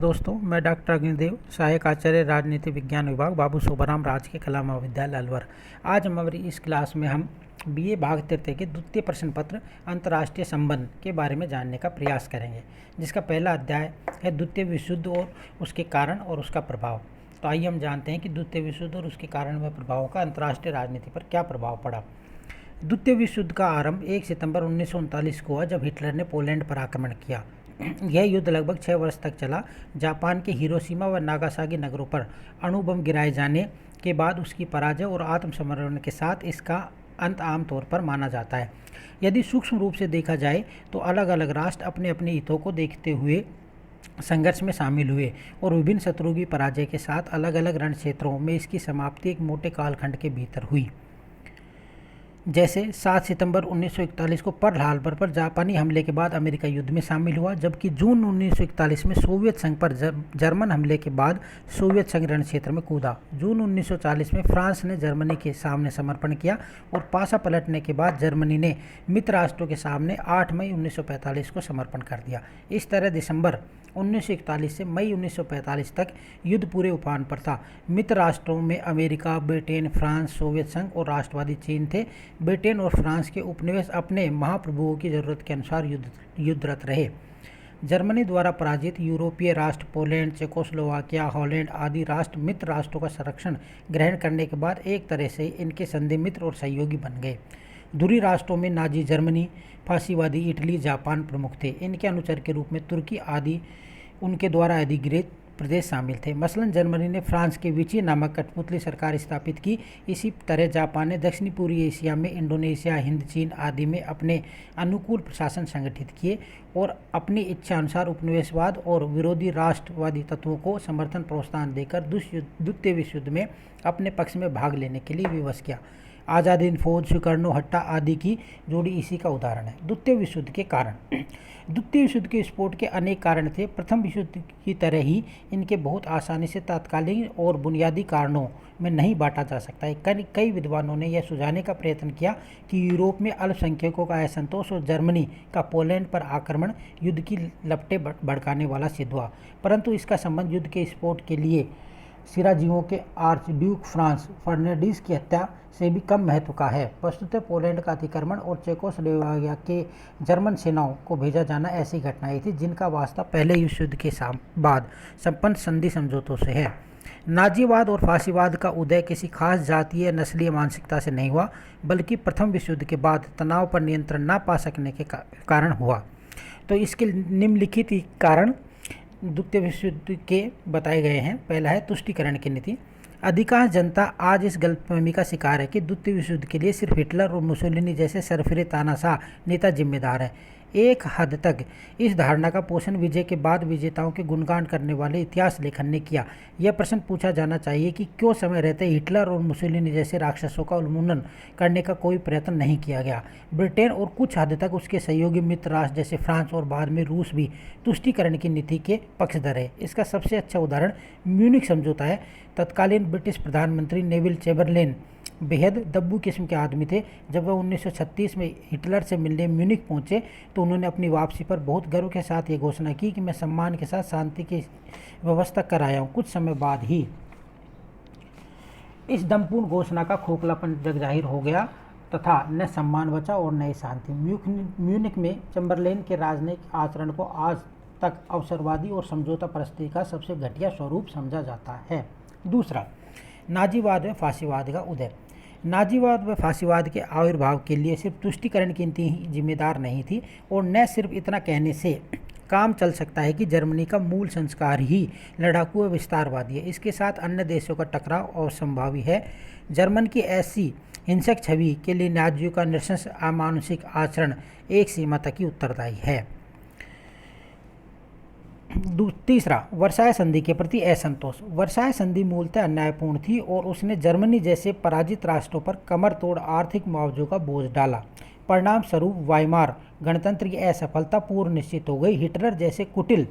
दोस्तों, मैं डॉक्टर अग्निदेव, सहायक आचार्य राजनीति विज्ञान विभाग, बाबू शोभाराम राजकीय कला महाविद्यालय अलवर। आज हमारी इस क्लास में हम बीए भाग तृतीय के द्वितीय प्रश्न पत्र अंतर्राष्ट्रीय संबंध के बारे में जानने का प्रयास करेंगे, जिसका पहला अध्याय है द्वितीय विश्व युद्ध और उसके कारण और उसका प्रभाव। तो आइए हम जानते हैं कि द्वितीय विश्व युद्ध और उसके कारण व प्रभावों का अंतर्राष्ट्रीय राजनीति पर क्या प्रभाव पड़ा। द्वितीय विश्व युद्ध का आरंभ 1 सितंबर 1939 को हुआ, जब हिटलर ने पोलैंड पर आक्रमण किया। यह युद्ध लगभग 6 वर्ष तक चला। जापान के हिरोशिमा व नागासाकी नगरों पर अणु बम गिराए जाने के बाद उसकी पराजय और आत्मसमर्पण के साथ इसका अंत आमतौर पर माना जाता है। यदि सूक्ष्म रूप से देखा जाए तो अलग अलग राष्ट्र अपने अपने हितों को देखते हुए संघर्ष में शामिल हुए और विभिन्न शत्रुओं की पराजय के साथ अलग अलग रण क्षेत्रों में इसकी समाप्ति एक मोटे कालखंड के भीतर हुई। जैसे 7 सितंबर 1941 को पर्ल हार्बर पर जापानी हमले के बाद अमेरिका युद्ध में शामिल हुआ, जबकि जून 1941 में सोवियत संघ पर जर्मन हमले के बाद सोवियत संघ रण क्षेत्र में कूदा। जून 1940 में फ्रांस ने जर्मनी के सामने समर्पण किया और पासा पलटने के बाद जर्मनी ने मित्र राष्ट्रों के सामने 8 मई 1945 को समर्पण कर दिया। इस तरह दिसंबर 1941 से मई 1945 तक युद्ध पूरे उफान पर था। मित्र राष्ट्रों में अमेरिका, ब्रिटेन, फ्रांस, सोवियत संघ और राष्ट्रवादी चीन थे। ब्रिटेन और फ्रांस के उपनिवेश अपने महाप्रभुओं की जरूरत के अनुसार युद्धरत रहे। जर्मनी द्वारा पराजित यूरोपीय राष्ट्र पोलैंड, चेकोस्लोवाकिया, हॉलैंड आदि राष्ट्र मित्र राष्ट्रों का संरक्षण ग्रहण करने के बाद एक तरह से इनके संधि मित्र और सहयोगी बन गए। दूरी राष्ट्रों में नाजी जर्मनी, फासीवादी इटली, जापान प्रमुख थे। इनके अनुचर के रूप में तुर्की आदि उनके द्वारा अधिगृहित प्रदेश शामिल थे। मसलन जर्मनी ने फ्रांस के विची नामक कठपुतली सरकार स्थापित की। इसी तरह जापान ने दक्षिणी पूर्वी एशिया में इंडोनेशिया, हिंद, चीन आदि में अपने अनुकूल प्रशासन संगठित किए और अपनी इच्छा अनुसार उपनिवेशवाद और विरोधी राष्ट्रवादी तत्वों को समर्थन प्रोत्साहन देकर द्वितीय विश्व युद्ध में अपने पक्ष में भाग लेने के लिए विवश किया। आज़ाद हिंद फौज, सुकर्णो हट्टा आदि की जोड़ी इसी का उदाहरण है। द्वितीय विश्व युद्ध के कारण। द्वितीय विश्व युद्ध के विस्फोट के अनेक कारण थे। प्रथम विश्व युद्ध की तरह ही इनके बहुत आसानी से तात्कालिक और बुनियादी कारणों में नहीं बांटा जा सकता है। कई विद्वानों ने यह सुझाने का प्रयत्न किया कि यूरोप में अल्पसंख्यकों का असंतोष और जर्मनी का पोलैंड पर आक्रमण युद्ध की लपटें भड़काने वाला सिद्ध हुआ, परंतु इसका संबंध युद्ध के विस्फोट के लिए सिराजीवों के आर्चड्यूक फ्रांस फर्नांडीज की हत्या से भी कम महत्व का है। वस्तुतः पोलैंड का अतिक्रमण और चेकोस्लोवाकिया के जर्मन सेनाओं को भेजा जाना ऐसी घटनाएं थी जिनका वास्ता पहले विश्व युद्ध के बाद संपन्न संधि समझौतों से है। नाजीवाद और फासीवाद का उदय किसी खास जातीय नस्लीय मानसिकता से नहीं हुआ, बल्कि प्रथम विश्व युद्ध के बाद तनाव पर नियंत्रण न पा सकने के कारण हुआ। तो इसके निम्नलिखित कारण द्वितीय विश्व युद्ध के बताए गए हैं। पहला है तुष्टीकरण की नीति। अधिकांश जनता आज इस गलतफहमी का शिकार है कि द्वितीय विश्व युद्ध के लिए सिर्फ हिटलर और मुसोलिनी जैसे सरफिरे तानाशाह नेता जिम्मेदार हैं। एक हद तक इस धारणा का पोषण विजय के बाद विजेताओं के गुणगान करने वाले इतिहास लेखन ने किया। यह प्रश्न पूछा जाना चाहिए कि क्यों समय रहते हिटलर और मुसोलिनी जैसे राक्षसों का उन्मूलन करने का कोई प्रयत्न नहीं किया गया। ब्रिटेन और कुछ हद तक उसके सहयोगी मित्र राष्ट्र जैसे फ्रांस और बाद में रूस भी तुष्टीकरण की नीति के पक्षधर है। इसका सबसे अच्छा उदाहरण म्यूनिख समझौता है। तत्कालीन ब्रिटिश प्रधानमंत्री नेविल चैम्बरलेन बेहद दब्बू किस्म के आदमी थे। जब वह 1936 में हिटलर से मिलने म्यूनिख पहुंचे तो उन्होंने अपनी वापसी पर बहुत गर्व के साथ ये घोषणा की कि मैं सम्मान के साथ शांति की व्यवस्था कर आया हूँ। कुछ समय बाद ही इस दमपूर्ण घोषणा का खोखलापन जग जाहिर हो गया तथा न सम्मान बचा और न ही शांति। म्यूनिख में चैम्बरलेन के राजनयिक आचरण को आज तक अवसरवादी और समझौता परिस्थिति का सबसे घटिया स्वरूप समझा जाता है। दूसरा, नाजीवाद व फासीवाद का उदय। नाजीवाद व फासीवाद के आविर्भाव के लिए सिर्फ तुष्टीकरण की नीति ही जिम्मेदार नहीं थी, और न सिर्फ इतना कहने से काम चल सकता है कि जर्मनी का मूल संस्कार ही लड़ाकू व विस्तारवादी है। इसके साथ अन्य देशों का टकराव असंभावी है। जर्मन की ऐसी हिंसक छवि के लिए नाजियों का नृशंस अमानुषिक आचरण एक सीमा तक ही उत्तरदायी है। तीसरा, वर्साय संधि के प्रति असंतोष। वर्साय संधि मूलतः अन्यायपूर्ण थी और उसने जर्मनी जैसे पराजित राष्ट्रों पर कमर तोड़ आर्थिक मुआवजों का बोझ डाला। परिणाम स्वरूप वाइमार गणतंत्र की असफलता पूर्व निश्चित हो गई। हिटलर जैसे कुटिल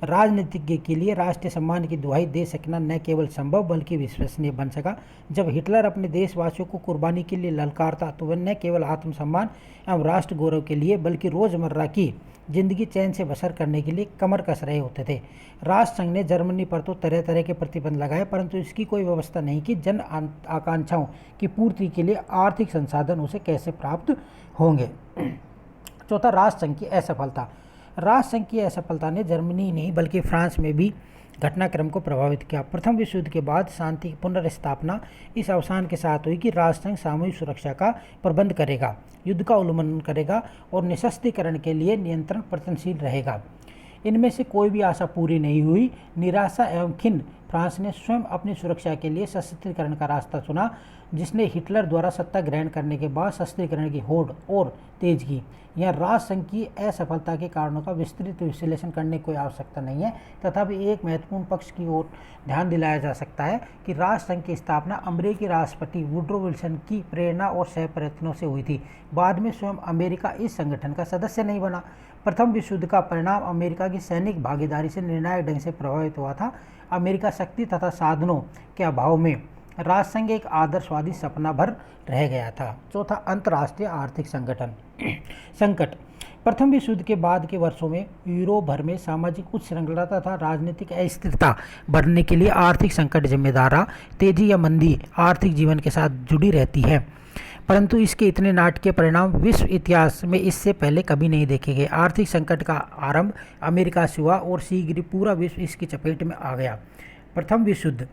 राजनीतिज्ञ के लिए राष्ट्रीय सम्मान की दुहाई दे सकना न केवल संभव बल्कि विश्वसनीय बन सका। जब हिटलर अपने देशवासियों को कुर्बानी के लिए ललकारता तो वह न केवल आत्मसम्मान एवं राष्ट्र गौरव के लिए बल्कि रोजमर्रा की जिंदगी चैन से बसर करने के लिए कमर कस रहे होते थे। राष्ट्रसंघ ने जर्मनी पर तो तरह तरह के प्रतिबंध लगाए, परंतु इसकी कोई व्यवस्था नहीं कि जन आकांक्षाओं की पूर्ति के लिए आर्थिक संसाधन उसे कैसे प्राप्त होंगे। चौथा, राष्ट्रसंघ की असफलता। राष्ट्रसंघ की असफलता ने जर्मनी नहीं बल्कि फ्रांस में भी घटनाक्रम को प्रभावित किया। प्रथम विश्व युद्ध के बाद शांति की पुनर्स्थापना इस अवसान के साथ हुई कि राष्ट्रसंघ सामूहिक सुरक्षा का प्रबंध करेगा, युद्ध का उल्लंघन करेगा और निशस्त्रीकरण के लिए नियंत्रण प्रयत्नशील रहेगा। इनमें से कोई भी आशा पूरी नहीं हुई। निराशा एवं खिन्न फ्रांस ने स्वयं अपनी सुरक्षा के लिए सशस्त्रीकरण का रास्ता चुना, जिसने हिटलर द्वारा सत्ता ग्रहण करने के बाद सशस्त्रीकरण की होड़ और तेज की। यह राष्ट्रसंघ की असफलता के कारणों का विस्तृत विश्लेषण करने की कोई आवश्यकता नहीं है, तथापि एक महत्वपूर्ण पक्ष की ओर ध्यान दिलाया जा सकता है कि राष्ट्रसंघ की स्थापना अमेरिकी राष्ट्रपति वुड्रो विल्सन की प्रेरणा और सह प्रयत्नों से हुई थी। बाद में स्वयं अमेरिका इस संगठन का सदस्य नहीं बना। प्रथम विश्व युद्ध का परिणाम अमेरिका की सैनिक भागीदारी से निर्णायक ढंग से प्रभावित हुआ था। अमेरिका शक्ति तथा साधनों के अभाव में राष्ट्रसंघ एक आदर्शवादी सपना भर रह गया था। चौथा, अंतर्राष्ट्रीय आर्थिक संकट। प्रथम विश्व युद्ध के बाद के वर्षों में यूरोप भर में सामाजिक उच्च श्रृंखला तथा राजनीतिक अस्थिरता बढ़ने के लिए आर्थिक संकट जिम्मेदार रहा। तेजी या मंदी आर्थिक जीवन के साथ जुड़ी रहती है, परंतु इसके इतने नाटकीय परिणाम विश्व इतिहास में इससे पहले कभी नहीं देखे गए। आर्थिक संकट का आरंभ अमेरिका से हुआ और शीघ्र पूरा विश्व इसकी चपेट में आ गया। प्रथम विश्व युद्ध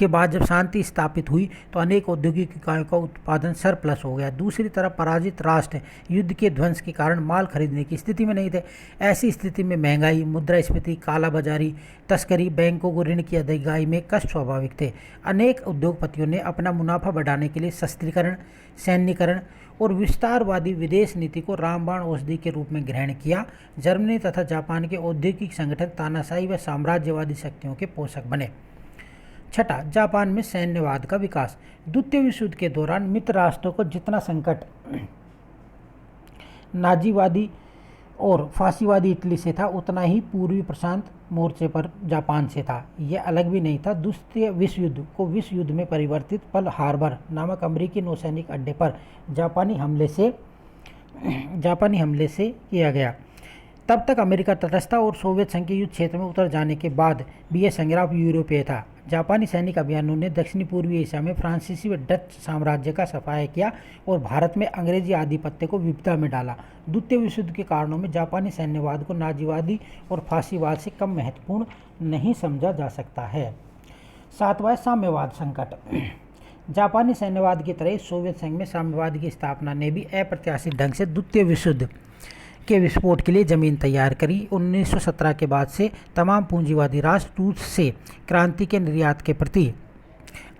के बाद जब शांति स्थापित हुई तो अनेक औद्योगिक इकाइयों का उत्पादन सरप्लस हो गया। दूसरी तरफ पराजित राष्ट्र युद्ध के ध्वंस के कारण माल खरीदने की स्थिति में नहीं थे। ऐसी स्थिति में महंगाई, मुद्रास्फीति, कालाबाजारी, तस्करी, बैंकों को ऋण की अदायगी में कष्ट स्वाभाविक थे। अनेक उद्योगपतियों ने अपना मुनाफा बढ़ाने के लिए शस्त्रीकरण, सैन्यकरण और विस्तारवादी विदेश नीति को रामबाण औषधि के रूप में ग्रहण किया। जर्मनी तथा जापान के औद्योगिक संगठन तानाशाही व साम्राज्यवादी शक्तियों के पोषक बने। छठा, जापान में सैन्यवाद का विकास। द्वितीय विश्व युद्ध के दौरान मित्र राष्ट्रों को जितना संकट नाजीवादी और फांसीवादी इटली से था, उतना ही पूर्वी प्रशांत मोर्चे पर जापान से था। यह अलग भी नहीं था। द्वितीय विश्व युद्ध को विश्व युद्ध में परिवर्तित पर्ल हार्बर नामक अमेरिकी नौसैनिक अड्डे पर जापानी हमले से किया गया। तब तक अमेरिका तटस्थ था और सोवियत संघ के युद्ध क्षेत्र में उतर जाने के बाद भी यह संग्राम यूरोपीय था। जापानी सैनिक अभियानों ने दक्षिणी पूर्वी एशिया में फ्रांसीसी व डच साम्राज्य का सफाया किया और भारत में अंग्रेजी आधिपत्य को विपदा में डाला। द्वितीय विश्व युद्ध के कारणों में जापानी सैन्यवाद को नाजीवादी और फांसीवाद से कम महत्वपूर्ण नहीं समझा जा सकता है। सातवां, साम्यवाद संकट। जापानी सैन्यवाद की तरह सोवियत संघ में साम्यवाद की स्थापना ने भी अप्रत्याशित ढंग से द्वितीय विश्व युद्ध के विस्फोट के लिए जमीन तैयार करी। 1917 के बाद से तमाम पूंजीवादी राष्ट्र रूस से क्रांति के निर्यात के प्रति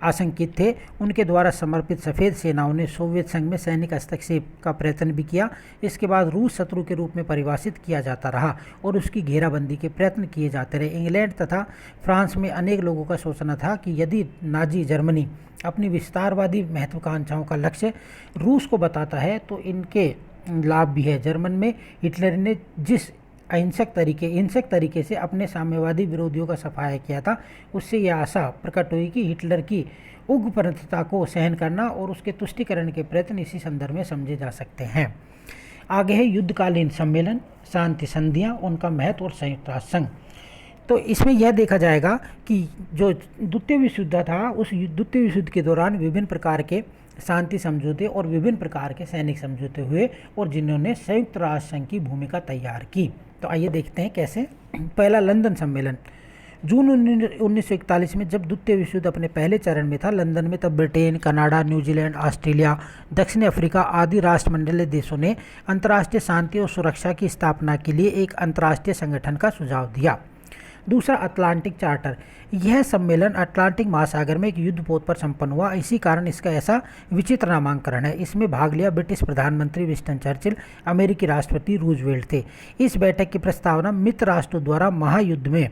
आशंकित थे। उनके द्वारा समर्पित सफ़ेद सेनाओं ने सोवियत संघ में सैनिक हस्तक्षेप का प्रयत्न भी किया। इसके बाद रूस शत्रु के रूप में परिभाषित किया जाता रहा और उसकी घेराबंदी के प्रयत्न किए जाते रहे। इंग्लैंड तथा फ्रांस में अनेक लोगों का सोचना था कि यदि नाजी जर्मनी अपनी विस्तारवादी महत्वाकांक्षाओं का लक्ष्य रूस को बताता है तो इनके लाभ भी है। जर्मन में हिटलर ने जिस हिंसक तरीके से अपने साम्यवादी विरोधियों का सफाया किया था, उससे यह आशा प्रकट हुई कि हिटलर की उग्रपंथीता को सहन करना और उसके तुष्टीकरण के प्रयत्न इसी संदर्भ में समझे जा सकते हैं। आगे है युद्धकालीन सम्मेलन, शांति संधियाँ, उनका महत्व और संयुक्त राष्ट्र संघ। तो इसमें यह देखा जाएगा कि जो द्वितीय विश्व युद्ध था, उस द्वितीय विश्व युद्ध के दौरान विभिन्न प्रकार के शांति समझौते और विभिन्न प्रकार के सैनिक समझौते हुए और जिन्होंने संयुक्त राष्ट्र संघ की भूमिका तैयार की। तो आइए देखते हैं कैसे। पहला, लंदन सम्मेलन। जून 1941 में जब द्वितीय विश्व युद्ध अपने पहले चरण में था, लंदन में तब ब्रिटेन, कनाडा, न्यूजीलैंड, ऑस्ट्रेलिया, दक्षिण अफ्रीका आदि राष्ट्रमंडलीय देशों ने अंतर्राष्ट्रीय शांति और सुरक्षा की स्थापना के लिए एक अंतर्राष्ट्रीय संगठन का सुझाव दिया। दूसरा, अटलांटिक चार्टर। यह सम्मेलन अटलांटिक महासागर में एक युद्धपोत पर संपन्न हुआ। इसी कारण इसका ऐसा विचित्र नामांकरण है। इसमें भाग लिया ब्रिटिश प्रधानमंत्री विंस्टन चर्चिल, अमेरिकी राष्ट्रपति रूजवेल्ट थे। इस बैठक की प्रस्तावना मित्र राष्ट्रों द्वारा महायुद्ध में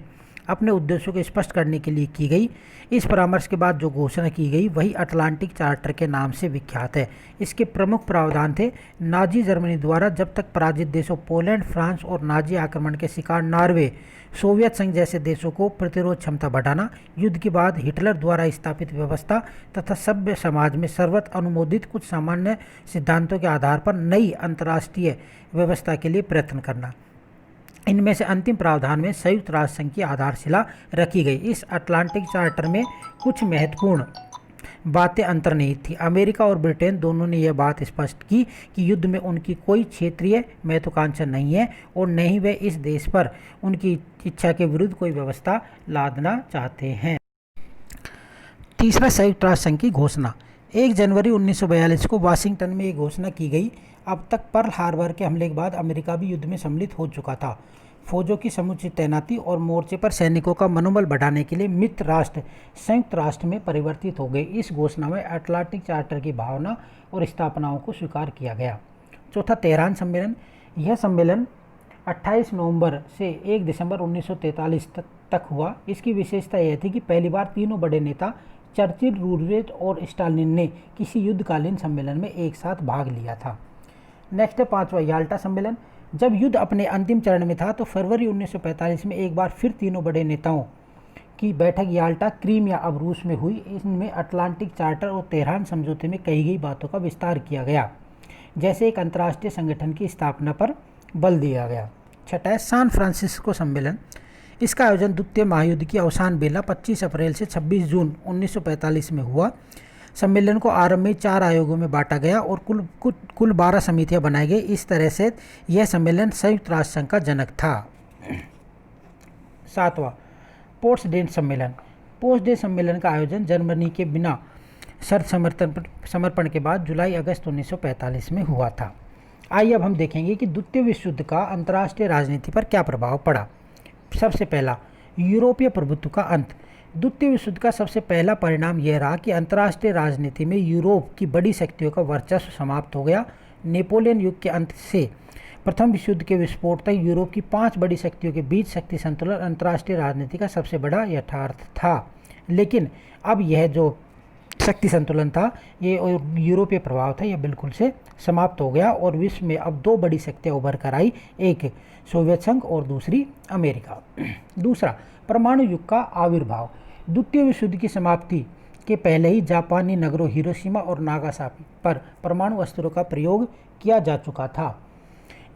अपने उद्देश्यों को स्पष्ट करने के लिए की गई। इस परामर्श के बाद जो घोषणा की गई वही अटलांटिक चार्टर के नाम से विख्यात है। इसके प्रमुख प्रावधान थे, नाजी जर्मनी द्वारा जब तक पराजित देशों पोलैंड, फ्रांस और नाजी आक्रमण के शिकार नॉर्वे, सोवियत संघ जैसे देशों को प्रतिरोध क्षमता बढ़ाना, युद्ध के बाद हिटलर द्वारा स्थापित व्यवस्था तथा सभ्य समाज में सर्वत्र अनुमोदित कुछ सामान्य सिद्धांतों के आधार पर नई अंतर्राष्ट्रीय व्यवस्था के लिए प्रयत्न करना। इनमें से अंतिम प्रावधान में संयुक्त राष्ट्र संघ की आधारशिला रखी गई। इस अटलांटिक चार्टर में कुछ महत्वपूर्ण बातें अंतर्निहित थी। अमेरिका और ब्रिटेन दोनों ने यह बात स्पष्ट की कि युद्ध में उनकी कोई क्षेत्रीय महत्वाकांक्षा नहीं है और न ही वे इस देश पर उनकी इच्छा के विरुद्ध कोई व्यवस्था लादना चाहते हैं। तीसरा, संयुक्त राष्ट्र संघ की घोषणा। 1 जनवरी 1942 को वाशिंगटन में ये घोषणा की गई। अब तक पर्ल हार्बर के हमले के बाद अमेरिका भी युद्ध में सम्मिलित हो चुका था। फौजों की समुचित तैनाती और मोर्चे पर सैनिकों का मनोबल बढ़ाने के लिए मित्र राष्ट्र संयुक्त राष्ट्र में परिवर्तित हो गए। इस घोषणा में अटलांटिक चार्टर की भावना और स्थापनाओं को स्वीकार किया गया। चौथा, तेहरान सम्मेलन। यह सम्मेलन 28 नवंबर से 1 दिसंबर 1943 तक हुआ। इसकी विशेषता यह थी कि पहली बार तीनों बड़े नेता चर्चिल, रूजवेल्ट और स्टालिन ने किसी युद्धकालीन सम्मेलन में एक साथ भाग लिया था। नेक्स्ट है 5वां, याल्टा सम्मेलन। जब युद्ध अपने अंतिम चरण में था तो फरवरी 1945 में एक बार फिर तीनों बड़े नेताओं की बैठक याल्टा, क्रीम या अब रूस में हुई। इसमें अटलांटिक चार्टर और तेहरान समझौते में कही गई बातों का विस्तार किया गया, जैसे एक अंतर्राष्ट्रीय संगठन की स्थापना पर बल दिया गया। छठा है, सैन फ्रांसिस्को सम्मेलन। इसका आयोजन द्वितीय महायुद्ध की अवसान बेला 25 अप्रैल से 26 जून 1945 में हुआ। सम्मेलन को आरंभ में 4 आयोगों में बांटा गया और कुल 12 समितियां बनाई गई। इस तरह से यह सम्मेलन संयुक्त राष्ट्र संघ का जनक था। 7वां, पोट्सडेम सम्मेलन। पोट्सडेम सम्मेलन का आयोजन जर्मनी के बिना शर्त समर्पण के बाद जुलाई-अगस्त 1945 में हुआ था। आइए अब हम देखेंगे कि द्वितीय विश्व युद्ध का अंतर्राष्ट्रीय राजनीति पर क्या प्रभाव पड़ा। सबसे पहला, यूरोपीय प्रभुत्व का अंत। द्वितीय विश्व युद्ध का सबसे पहला परिणाम यह रहा कि अंतर्राष्ट्रीय राजनीति में यूरोप की बड़ी शक्तियों का वर्चस्व समाप्त हो गया। नेपोलियन युग के अंत से प्रथम विश्व युद्ध के विस्फोट तक यूरोप की 5 बड़ी शक्तियों के बीच शक्ति संतुलन अंतर्राष्ट्रीय राजनीति का सबसे बड़ा यथार्थ था। लेकिन अब यह जो शक्ति संतुलन था, ये यूरोपीय प्रभाव था, यह बिल्कुल से समाप्त हो गया और विश्व में अब 2 बड़ी शक्तियां उभर कर आई, एक सोवियत संघ और दूसरी अमेरिका। दूसरा, परमाणु युग का आविर्भाव। द्वितीय विश्व युद्ध की समाप्ति के पहले ही जापानी नगरों हिरोशिमा और नागासाकी पर परमाणु अस्त्रों का प्रयोग किया जा चुका था।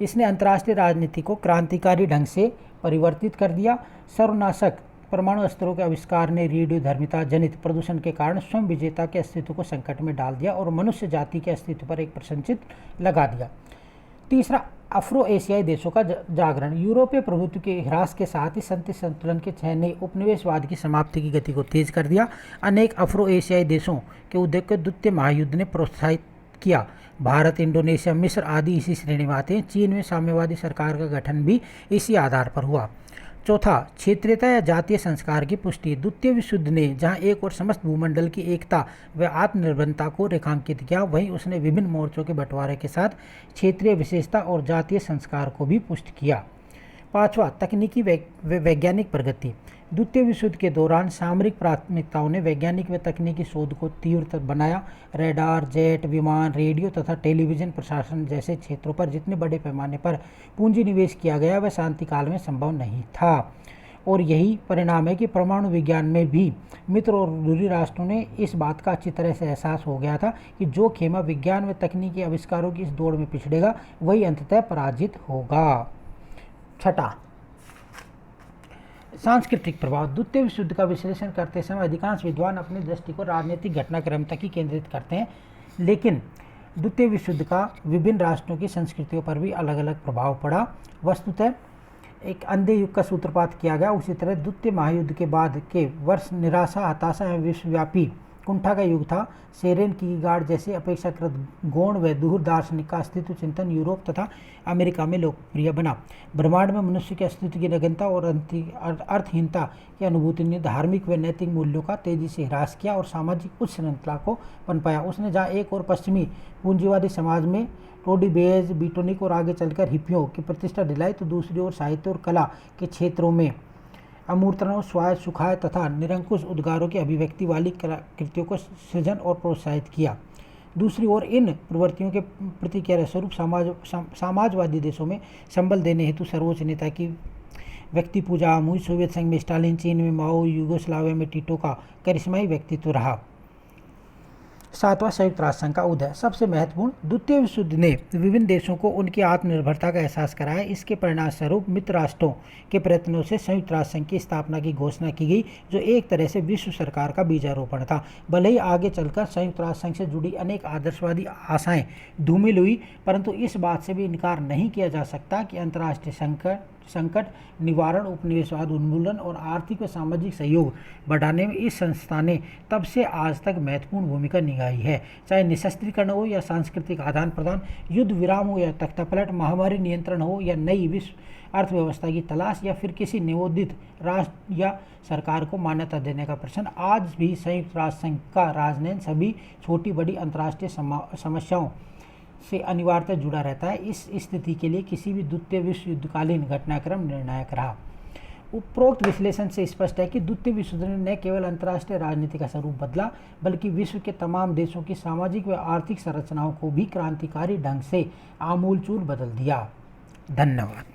इसने अंतर्राष्ट्रीय राजनीति को क्रांतिकारी ढंग से परिवर्तित कर दिया। सर्वनाशक परमाणु अस्त्रों के आविष्कार ने रेडियोधर्मिता जनित प्रदूषण के कारण स्वयं विजेता के अस्तित्व को संकट में डाल दिया और मनुष्य जाति के अस्तित्व पर एक प्रश्न चिन्ह लगा दिया। तीसरा, अफ्रो एशियाई देशों का जागरण। यूरोपीय प्रभुत्व के ह्रास के साथ ही शक्ति संतुलन के क्षय ने उपनिवेशवाद की समाप्ति की गति को तेज कर दिया। अनेक अफ्रो एशियाई देशों के उद्योग को द्वितीय महायुद्ध ने प्रोत्साहित किया। भारत, इंडोनेशिया, मिस्र आदि इसी श्रेणी में आते हैं। चीन में साम्यवादी सरकार का गठन भी इसी आधार पर हुआ। चौथा, क्षेत्रीयता या जातीय संस्कार की पुष्टि। द्वितीय विश्व युद्ध ने जहां एक और समस्त भूमंडल की एकता व आत्मनिर्भरता को रेखांकित किया, वहीं उसने विभिन्न मोर्चों के बंटवारे के साथ क्षेत्रीय विशेषता और जातीय संस्कार को भी पुष्ट किया। पांचवा, तकनीकी वैज्ञानिक प्रगति। द्वितीय विश्व युद्ध के दौरान सामरिक प्राथमिकताओं ने वैज्ञानिक व तकनीकी शोध को तीव्र बनाया। रडार, जेट विमान, रेडियो तथा टेलीविजन प्रशासन जैसे क्षेत्रों पर जितने बड़े पैमाने पर पूंजी निवेश किया गया वह शांति काल में संभव नहीं था। और यही परिणाम है कि परमाणु विज्ञान में भी मित्र और दूरी राष्ट्रों ने इस बात का अच्छी तरह से एहसास हो गया था कि जो खेमा विज्ञान व तकनीकी आविष्कारों की इस दौड़ में पिछड़ेगा वही अंततः पराजित होगा। छठा, सांस्कृतिक प्रभाव। द्वितीय विश्व युद्ध का विश्लेषण करते समय अधिकांश विद्वान अपनी दृष्टि को राजनीतिक घटनाक्रम तक ही केंद्रित करते हैं, लेकिन द्वितीय विश्व युद्ध का विभिन्न राष्ट्रों की संस्कृतियों पर भी अलग अलग प्रभाव पड़ा। वस्तुतः एक अंधे युग का सूत्रपात किया गया। उसी तरह द्वितीय महायुद्ध के बाद के वर्ष निराशा, हताशा एवं विश्वव्यापी कुंठा का युग था। सेरेन कीगार्ड जैसे अपेक्षाकृत गौण व दूर दार्शनिक का अस्तित्व चिंतन यूरोप तथा अमेरिका में लोकप्रिय बना। ब्रह्मांड में मनुष्य के अस्तित्व की नगण्यता और अर्थहीनता की अनुभूति ने धार्मिक व नैतिक मूल्यों का तेजी से ह्रास किया और सामाजिक उच्च श्रृंखला को पनपाया। उसने जहाँ एक और पश्चिमी पूंजीवादी समाज में टोडी बेज, बीटोनिक और आगे चलकर हिप्पियों की प्रतिष्ठा दिलाई, तो दूसरी ओर साहित्य और कला के क्षेत्रों में अमूर्तनाओं, स्वाय, सुखाय तथा निरंकुश उद्गारों की अभिव्यक्ति वाली कृतियों को सृजन और प्रोत्साहित किया। दूसरी ओर इन प्रवृत्तियों के प्रतिक्रिया स्वरूप समाजवादी देशों में संबल देने हेतु सर्वोच्च नेता की व्यक्ति पूजा आम हुई। सोवियत संघ में स्टालिन, चीन में माओ, यूगोस्लाविया में टीटो का करिश्माई व्यक्तित्व रहा। सातवां, संयुक्त राष्ट्र संघ का उदय। सबसे महत्वपूर्ण, द्वितीय विश्व युद्ध ने विभिन्न देशों को उनकी आत्मनिर्भरता का एहसास कराया। इसके परिणाम स्वरूप मित्र राष्ट्रों के प्रयत्नों से संयुक्त राष्ट्र संघ की स्थापना की घोषणा की गई, जो एक तरह से विश्व सरकार का बीजारोपण था। भले ही आगे चलकर संयुक्त राष्ट्र संघ से जुड़ी अनेक आदर्शवादी आशाएं धूमिल हुई, परंतु इस बात से भी इनकार नहीं किया जा सकता कि अंतर्राष्ट्रीय संकट निवारण, उपनिवेशवाद उन्मूलन और आर्थिक व सामाजिक सहयोग बढ़ाने में इस संस्था ने तब से आज तक महत्वपूर्ण भूमिका निभाई है। चाहे निशस्त्रीकरण हो या सांस्कृतिक आदान प्रदान, युद्ध विराम हो या तख्तापलट, महामारी नियंत्रण हो या नई विश्व अर्थव्यवस्था की तलाश, या फिर किसी नवोदित राष्ट्र या सरकार को मान्यता देने का प्रश्न, आज भी संयुक्त राष्ट्र संघ का राजनयन सभी छोटी बड़ी अंतर्राष्ट्रीय समस्याओं से अनिवार्यता जुड़ा रहता है। इस स्थिति के लिए किसी भी द्वितीय विश्व युद्धकालीन घटनाक्रम निर्णायक रहा। उपरोक्त विश्लेषण से स्पष्ट है कि द्वितीय विश्व युद्ध ने न केवल अंतर्राष्ट्रीय राजनीति का स्वरूप बदला, बल्कि विश्व के तमाम देशों की सामाजिक व आर्थिक संरचनाओं को भी क्रांतिकारी ढंग से आमूलचूल बदल दिया। धन्यवाद।